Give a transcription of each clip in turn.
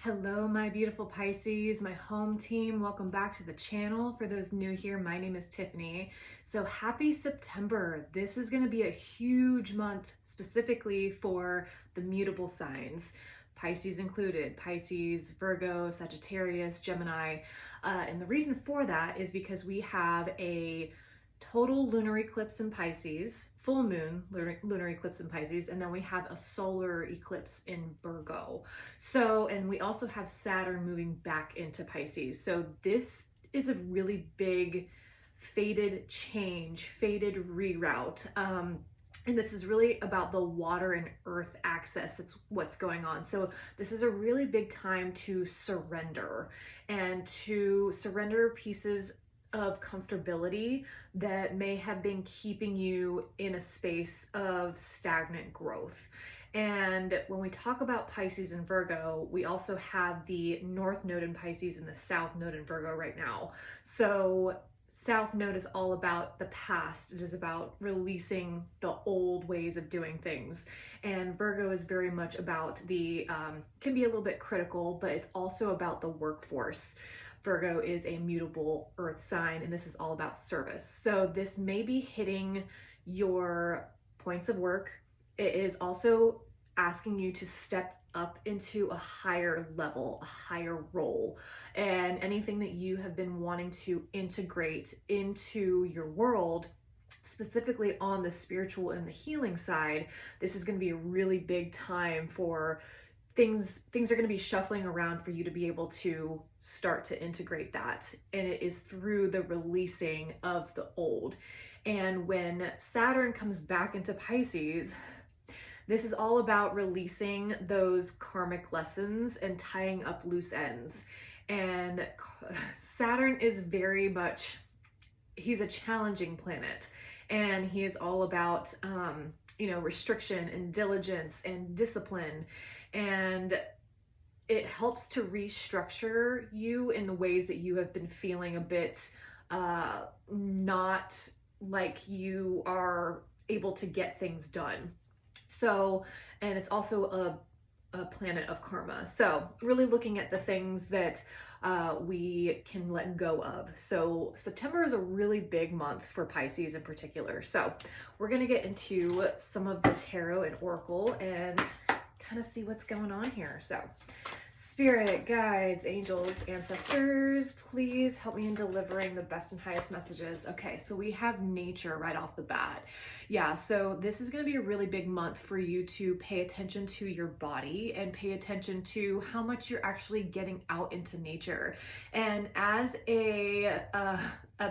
Hello, my beautiful Pisces, my home team. Welcome back to the channel. For those new here, my name is Tiffany. So happy September. This is going to be a huge month specifically for the mutable signs, Pisces included, Pisces, Virgo, Sagittarius, Gemini. And the reason for that is because we have a total lunar eclipse in Pisces, full moon lunar eclipse in Pisces, and then we have a solar eclipse in Virgo. So, and we also have Saturn moving back into Pisces. So this is a really big fated change, fated reroute. And this is really about the water and earth axis. That's what's going on. So this is a really big time to surrender and to surrender pieces of comfortability that may have been keeping you in a space of stagnant growth. And when we talk about Pisces and Virgo, we also have the North Node in Pisces and the South Node in Virgo right now. So South Node is all about the past. It is about releasing the old ways of doing things. And Virgo is very much about can be a little bit critical, but it's also about the workforce. Virgo is a mutable earth sign, and this is all about service. So this may be hitting your points of work. It is also asking you to step up into a higher level, a higher role, and anything that you have been wanting to integrate into your world, specifically on the spiritual and the healing side. This is going to be a really big time for things are going to be shuffling around for you to be able to start to integrate that. And it is through the releasing of the old. And when Saturn comes back into Pisces, this is all about releasing those karmic lessons and tying up loose ends. And Saturn is very much, he's a challenging planet, and he is all about restriction and diligence and discipline. And it helps to restructure you in the ways that you have been feeling a bit not like you are able to get things done. So, and it's also a planet of karma. So really looking at the things that we can let go of. So September is a really big month for Pisces in particular. So we're going to get into some of the tarot and oracle and kind of see what's going on here. So spirit, guides, angels, ancestors, please help me in delivering the best and highest messages. Okay, so we have nature right off the bat. Yeah, so this is going to be a really big month for you to pay attention to your body and pay attention to how much you're actually getting out into nature. And as a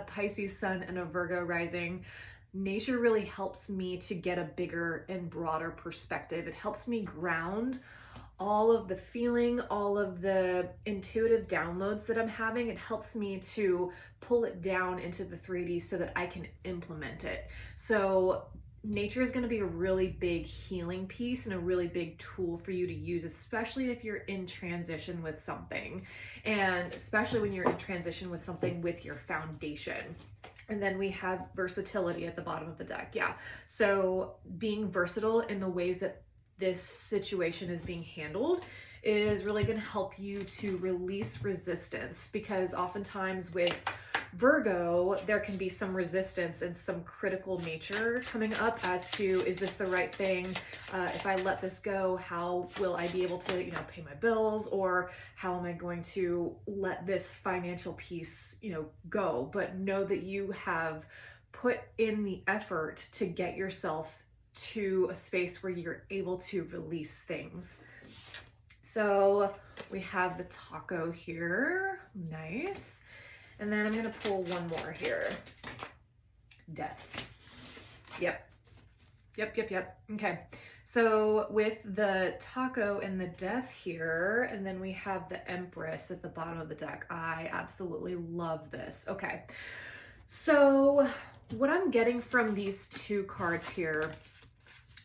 Pisces sun and a Virgo rising, nature really helps me to get a bigger and broader perspective. It helps me ground all of the feeling, all of the intuitive downloads that I'm having. It helps me to pull it down into the 3D so that I can implement it. So nature is going to be a really big healing piece and a really big tool for you to use, especially if you're in transition with something, and especially when you're in transition with something with your foundation. And then we have versatility at the bottom of the deck. Yeah. So being versatile in the ways that this situation is being handled is really going to help you to release resistance, because oftentimes with Virgo, there can be some resistance and some critical nature coming up as to, is this the right thing? If I let this go, how will I be able to, pay my bills? Or how am I going to let this financial piece, go? But know that you have put in the effort to get yourself to a space where you're able to release things. So we have the taco here. Nice. And then I'm going to pull one more here. Death. Yep. Okay. So with the taco and the death here, and then we have the Empress at the bottom of the deck. I absolutely love this. Okay. So what I'm getting from these two cards here,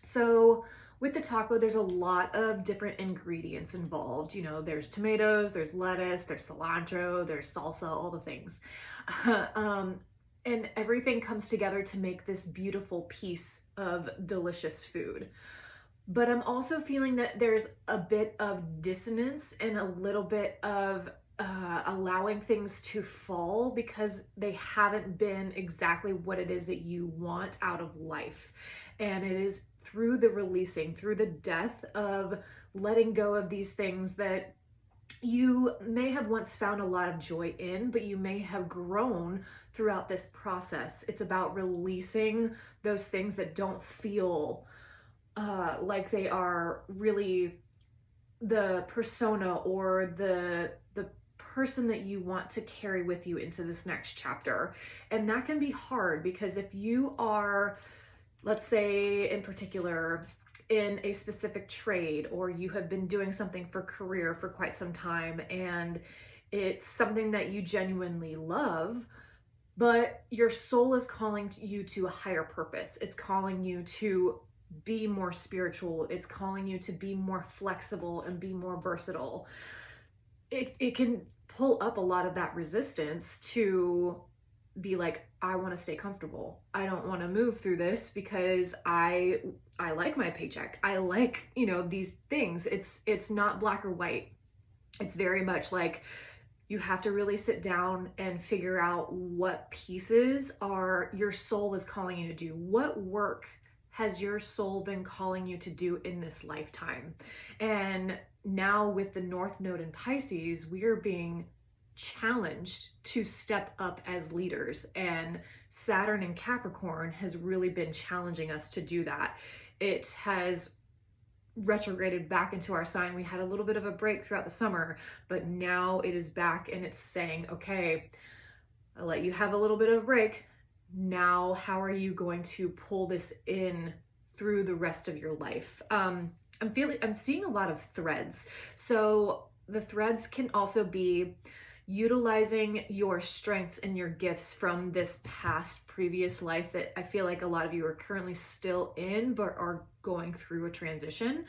so with the taco, there's a lot of different ingredients involved. There's tomatoes, there's lettuce, there's cilantro, there's salsa, all the things. And everything comes together to make this beautiful piece of delicious food. But I'm also feeling that there's a bit of dissonance and a little bit of allowing things to fall because they haven't been exactly what it is that you want out of life. And it is through the releasing, through the death of letting go of these things that you may have once found a lot of joy in, but you may have grown throughout this process. It's about releasing those things that don't feel like they are really the persona or the person that you want to carry with you into this next chapter. And that can be hard because if you are, let's say in particular, in a specific trade, or you have been doing something for career for quite some time and it's something that you genuinely love, but your soul is calling you to a higher purpose. It's calling you to be more spiritual. It's calling you to be more flexible and be more versatile. It can pull up a lot of that resistance to be like, I want to stay comfortable. I don't want to move through this because I like my paycheck. I like, these things. It's not black or white. It's very much like you have to really sit down and figure out what pieces are your soul is calling you to do. What work has your soul been calling you to do in this lifetime? And now with the North Node in Pisces, we are being challenged to step up as leaders, and Saturn in Capricorn has really been challenging us to do that. It has retrograded back into our sign. We had a little bit of a break throughout the summer, but now it is back and it's saying, okay, I'll let you have a little bit of a break. Now, how are you going to pull this in through the rest of your life? I'm seeing a lot of threads. So the threads can also be utilizing your strengths and your gifts from this past previous life that I feel like a lot of you are currently still in, but are going through a transition.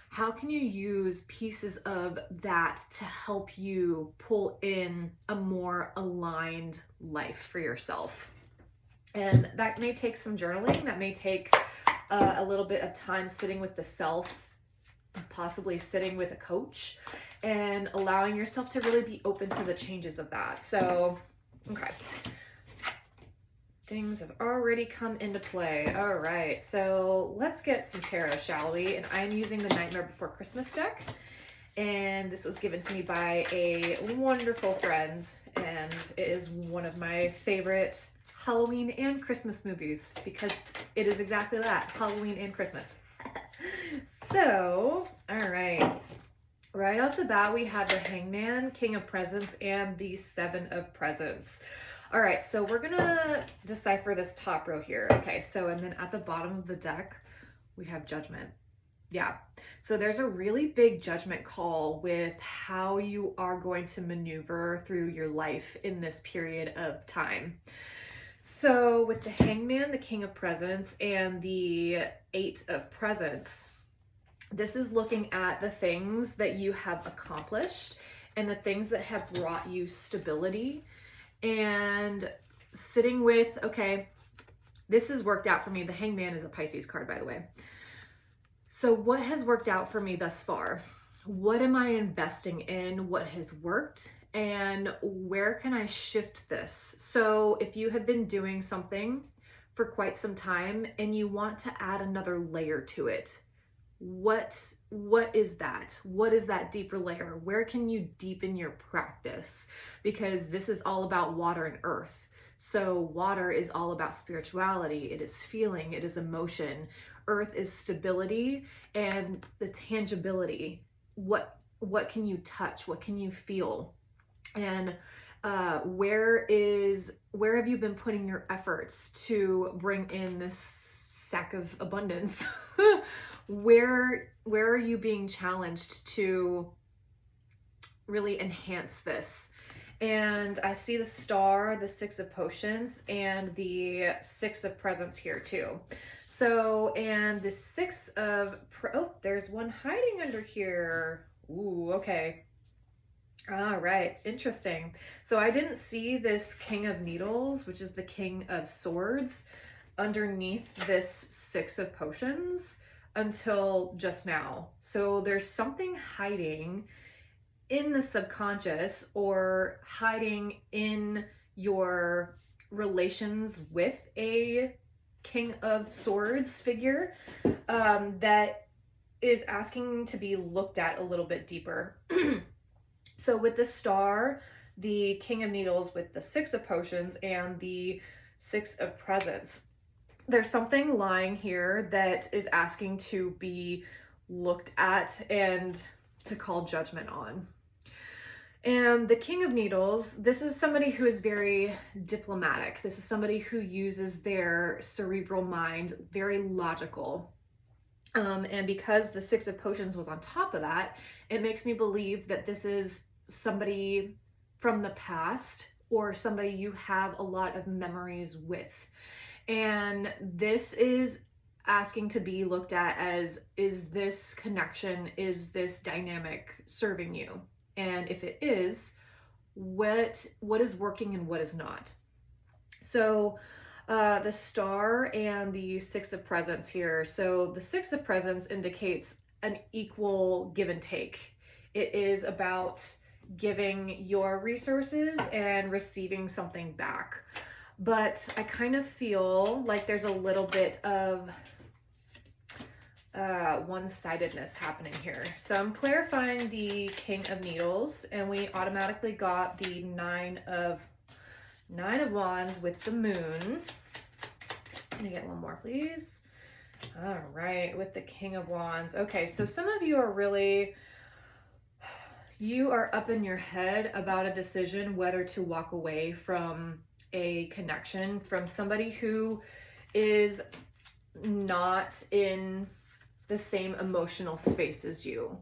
How can you use pieces of that to help you pull in a more aligned life for yourself? And that may take some journaling. That may take a little bit of time sitting with the self, possibly sitting with a coach, and allowing yourself to really be open to the changes of that. So, okay. Things have already come into play. All right, so let's get some tarot, shall we? And I'm using the Nightmare Before Christmas deck. And this was given to me by a wonderful friend. And it is one of my favorite Halloween and Christmas movies because it is exactly that, Halloween and Christmas. So, all right. Right off the bat, we have the Hangman, King of Presents, and the Seven of Presents. All right, so we're gonna decipher this top row here. Okay, so and then at the bottom of the deck, we have Judgment. Yeah, so there's a really big judgment call with how you are going to maneuver through your life in this period of time. So with the Hangman, the King of Presents, and the Eight of Presents, this is looking at the things that you have accomplished and the things that have brought you stability, and sitting with, okay, this has worked out for me. The Hangman is a Pisces card, by the way. So what has worked out for me thus far? What am I investing in? What has worked? And where can I shift this? So if you have been doing something for quite some time and you want to add another layer to it, what is that? What is that deeper layer? Where can you deepen your practice? Because this is all about water and earth. So water is all about spirituality. It is feeling, it is emotion. Earth is stability and the tangibility. What can you touch? What can you feel? And where have you been putting your efforts to bring in this sack of abundance? Where are you being challenged to really enhance this? And I see the Star, the Six of Potions, and the Six of Presents here too. So, and the Six of, oh, there's one hiding under here. Ooh, okay. All right, interesting. So I didn't see this King of Needles, which is the King of Swords, underneath this Six of Potions. until just now. So there's something hiding in the subconscious or hiding in your relations with a King of Swords figure that is asking to be looked at a little bit deeper. So with the Star, the King of Needles with the Six of Potions, and the Six of Presents, there's something lying here that is asking to be looked at and to call judgment on. And the King of Needles, this is somebody who is very diplomatic. This is somebody who uses their cerebral mind, very logical. And because the Six of Potions was on top of that, it makes me believe that this is somebody from the past or somebody you have a lot of memories with. And this is asking to be looked at as, is this connection, is this dynamic serving you? And if it is, what is working and what is not? So the Star and the Six of Presents here. So the Six of Presents indicates an equal give and take. It is about giving your resources and receiving something back. But I kind of feel like there's a little bit of one-sidedness happening here. So I'm clarifying the King of Needles, and we automatically got the Nine of Wands with the Moon. Let me get one more, please. All right, with the King of Wands. Okay, so some of you are really, you are up in your head about a decision whether to walk away from a connection from somebody who is not in the same emotional space as you.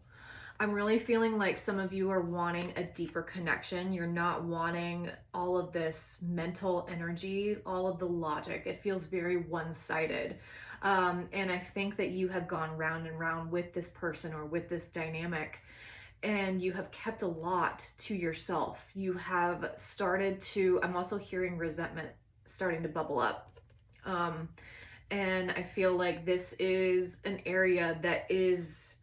I'm really feeling like some of you are wanting a deeper connection. You're not wanting all of this mental energy, all of the logic. It feels very one-sided. And I think that you have gone round and round with this person or with this dynamic, and you have kept a lot to yourself. You have started to, I'm also hearing resentment starting to bubble up. And I feel like this is an area that is,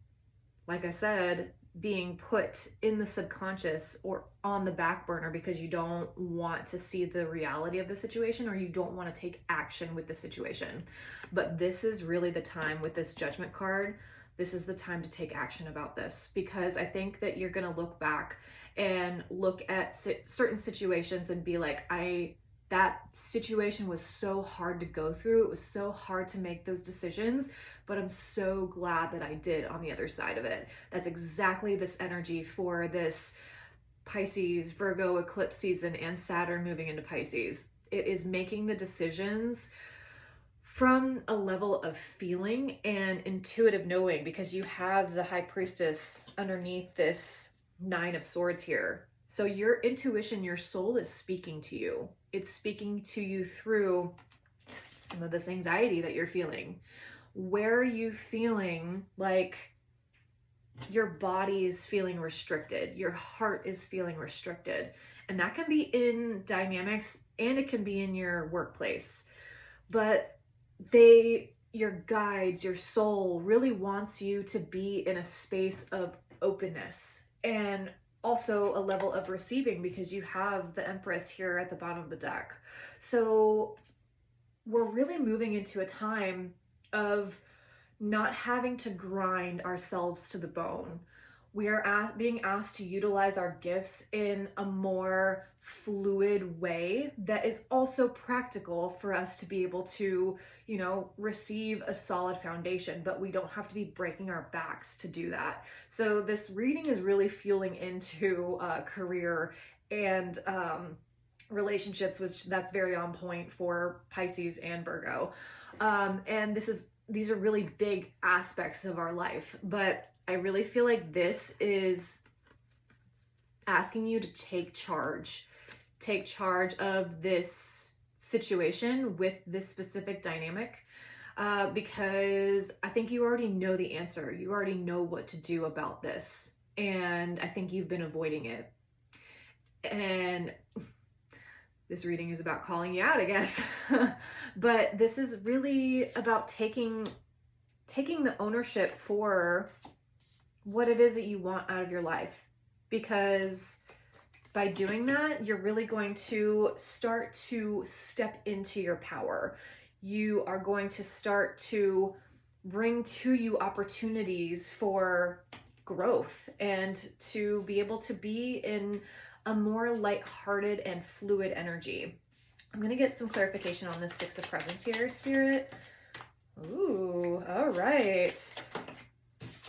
like I said, being put in the subconscious or on the back burner because you don't want to see the reality of the situation or you don't want to take action with the situation. But this is really the time with this Judgment card. This is the time to take action about this, because I think that you're going to look back and look at certain situations and be like, that situation was so hard to go through. It was so hard to make those decisions, but I'm so glad that I did on the other side of it. That's exactly this energy for this Pisces, Virgo eclipse season and Saturn moving into Pisces. It is making the decisions from a level of feeling and intuitive knowing, because you have the High Priestess underneath this Nine of Swords here. So your intuition, your soul is speaking to you. It's speaking to you through some of this anxiety that you're feeling. Where are you feeling like your body is feeling restricted? Your heart is feeling restricted. And that can be in dynamics and it can be in your workplace. But your guides, your soul really wants you to be in a space of openness and also a level of receiving, because you have the Empress here at the bottom of the deck. So we're really moving into a time of not having to grind ourselves to the bone. We are being asked to utilize our gifts in a more fluid way that is also practical for us to be able to, receive a solid foundation, but we don't have to be breaking our backs to do that. So this reading is really fueling into career and relationships, which that's very on point for Pisces and Virgo. And these are really big aspects of our life, but I really feel like this is asking you to take charge of this situation with this specific dynamic, because I think you already know the answer. You already know what to do about this, and I think you've been avoiding it. And this reading is about calling you out, I guess. But this is really about taking taking the ownership for what it is that you want out of your life. Because by doing that, you're really going to start to step into your power. You are going to start to bring to you opportunities for growth and to be able to be in a more lighthearted and fluid energy. I'm going to get some clarification on this Six of Presents here, Spirit. Ooh, all right.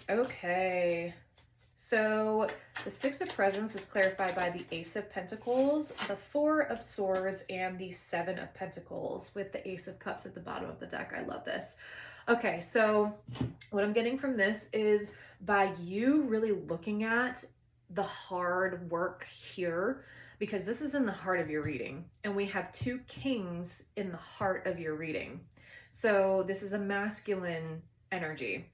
Okay. So the Six of Presents is clarified by the Ace of Pentacles, the Four of Swords, and the Seven of Pentacles with the Ace of Cups at the bottom of the deck. I love this. Okay, so what I'm getting from this is by you really looking at the hard work here, because this is in the heart of your reading, and we have two kings in the heart of your reading. So this is a masculine energy.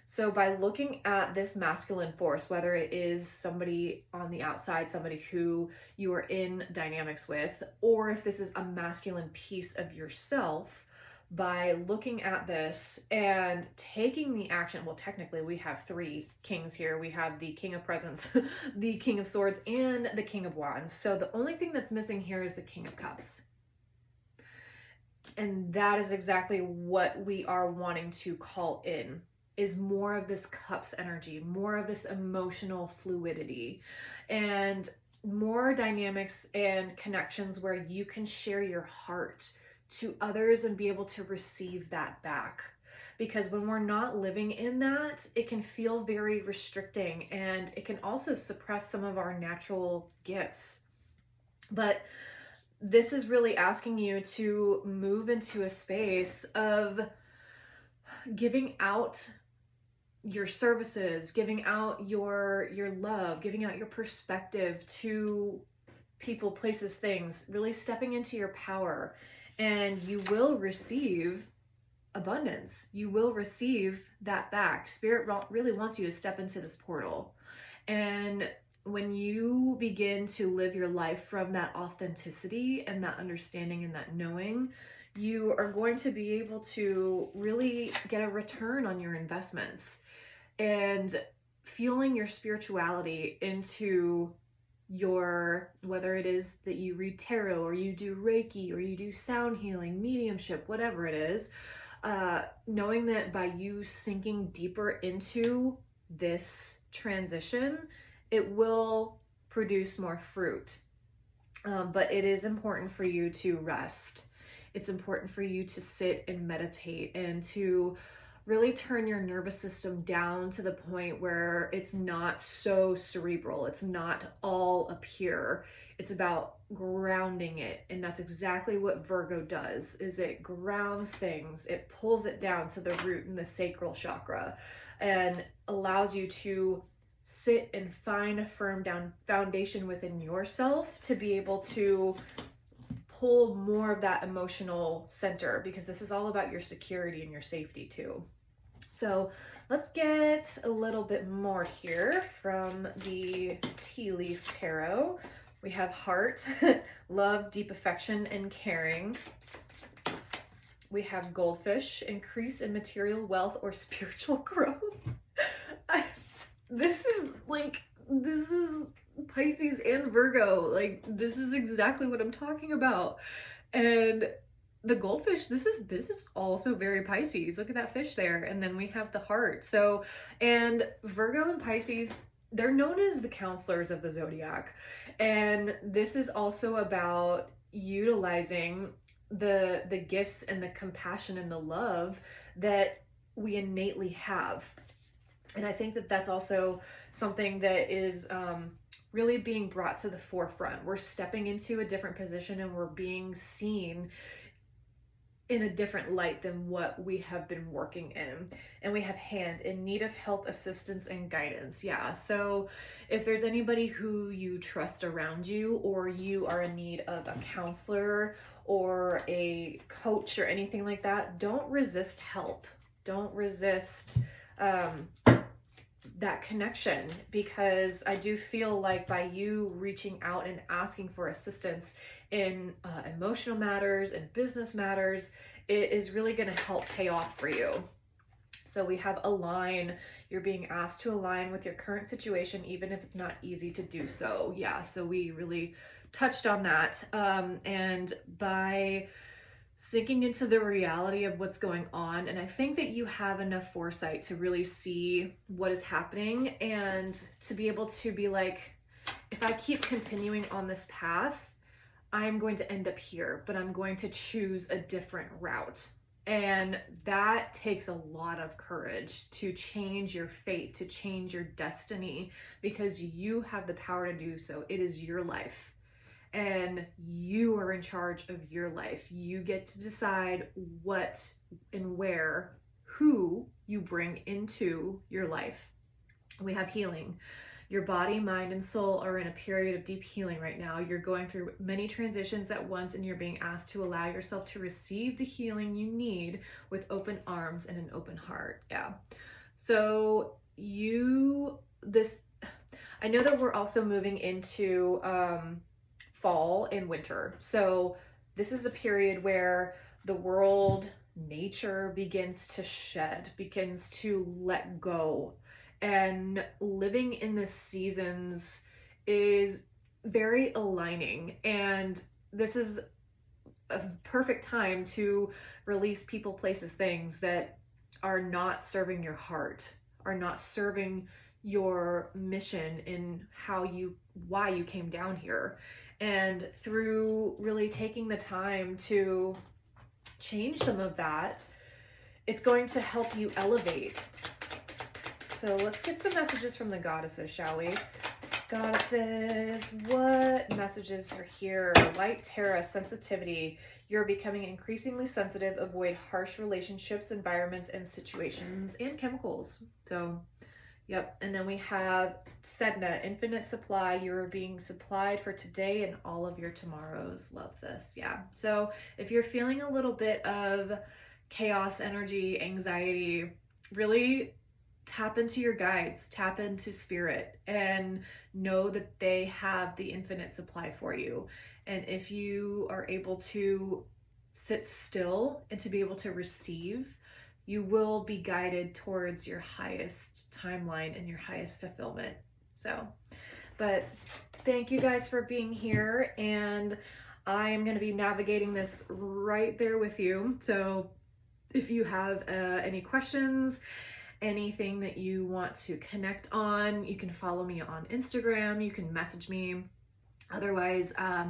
So by looking at this masculine force, whether it is somebody on the outside, somebody who you are in dynamics with, or if this is a masculine piece of yourself, by looking at this and taking the action, well, technically we have three kings here. We have the King of Presents, the King of Swords, and the King of Wands. So the only thing that's missing here is the King of Cups. And that is exactly what we are wanting to call in, is more of this cups energy, more of this emotional fluidity, and more dynamics and connections where you can share your heart to others and be able to receive that back. Because when we're not living in that, it can feel very restricting, and it can also suppress some of our natural gifts. But this is really asking you to move into a space of giving out your services, giving out your love, giving out your perspective to people, places, things, really stepping into your power, and you will receive abundance. You will receive that back. Spirit really wants you to step into this portal. And when you begin to live your life from that authenticity and that understanding and that knowing, you are going to be able to really get a return on your investments, and fueling your spirituality into your, whether it is that you read tarot or you do Reiki or you do sound healing, mediumship, whatever it is, knowing that by you sinking deeper into this transition, it will produce more fruit. But it is important for you to rest. It's important for you to sit and meditate and to really turn your nervous system down to the point where it's not so cerebral. It's not all up here. It's about grounding it. And that's exactly what Virgo does, is it grounds things. It pulls it down to the root and the sacral chakra and allows you to sit and find a firm foundation within yourself to be able to pull more of that emotional center, because this is all about your security and your safety too. So let's get a little bit more here from the Tea Leaf Tarot. We have heart, love, deep affection, and caring. We have goldfish, increase in material wealth or spiritual growth. This is Pisces and Virgo. Like, this is exactly what I'm talking about. And the goldfish, this is also very Pisces. Look at that fish there. And then we have the heart. So, and Virgo and Pisces, they're known as the counselors of the zodiac. And this is also about utilizing the gifts and the compassion and the love that we innately have. And I think that that's also something that is really being brought to the forefront. We're stepping into a different position and we're being seen in a different light than what we have been working in. And we have hand, in need of help, assistance, and guidance. Yeah, so if there's anybody who you trust around you, or you are in need of a counselor or a coach or anything like that, don't resist help. Don't resist that connection, because I do feel like by you reaching out and asking for assistance in emotional matters and business matters, it is really going to help pay off for you. So we have align. You're being asked to align with your current situation, even if it's not easy to do so. Yeah, so we really touched on that. And by sinking into the reality of what's going on, and I think that you have enough foresight to really see what is happening and to be able to be like, if I keep continuing on this path, I'm going to end up here, but I'm going to choose a different route. And that takes a lot of courage to change your fate, to change your destiny, because you have the power to do so. It is your life, and you are in charge of your life. You get to decide what and where, who you bring into your life. We have healing. Your body, mind, and soul are in a period of deep healing right now. You're going through many transitions at once, and you're being asked to allow yourself to receive the healing you need with open arms and an open heart. Yeah. So I know that we're also moving into fall and winter. So this is a period where the world, nature begins to shed, begins to let go. And living in the seasons is very aligning. And this is a perfect time to release people, places, things that are not serving your heart, are not serving your mission in why you came down here. And through really taking the time to change some of that, it's going to help you elevate. So let's get some messages from the goddesses, shall we? Goddesses, what messages are here? Light, Terra, sensitivity. You're becoming increasingly sensitive. Avoid harsh relationships, environments, and situations, and chemicals. So, yep. And then we have Sedna, infinite supply. You're being supplied for today and all of your tomorrows. Love this. Yeah. So if you're feeling a little bit of chaos, energy, anxiety, really tap into your guides, tap into spirit, and know that they have the infinite supply for you. And if you are able to sit still and to be able to receive, you will be guided towards your highest timeline and your highest fulfillment. So, but thank you guys for being here, and I'm going to be navigating this right there with you. So if you have any questions, anything that you want to connect on, you can follow me on Instagram, you can message me. Otherwise, I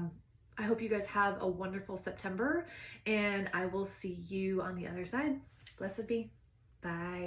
hope you guys have a wonderful September, and I will see you on the other side. Blessed be. Bye.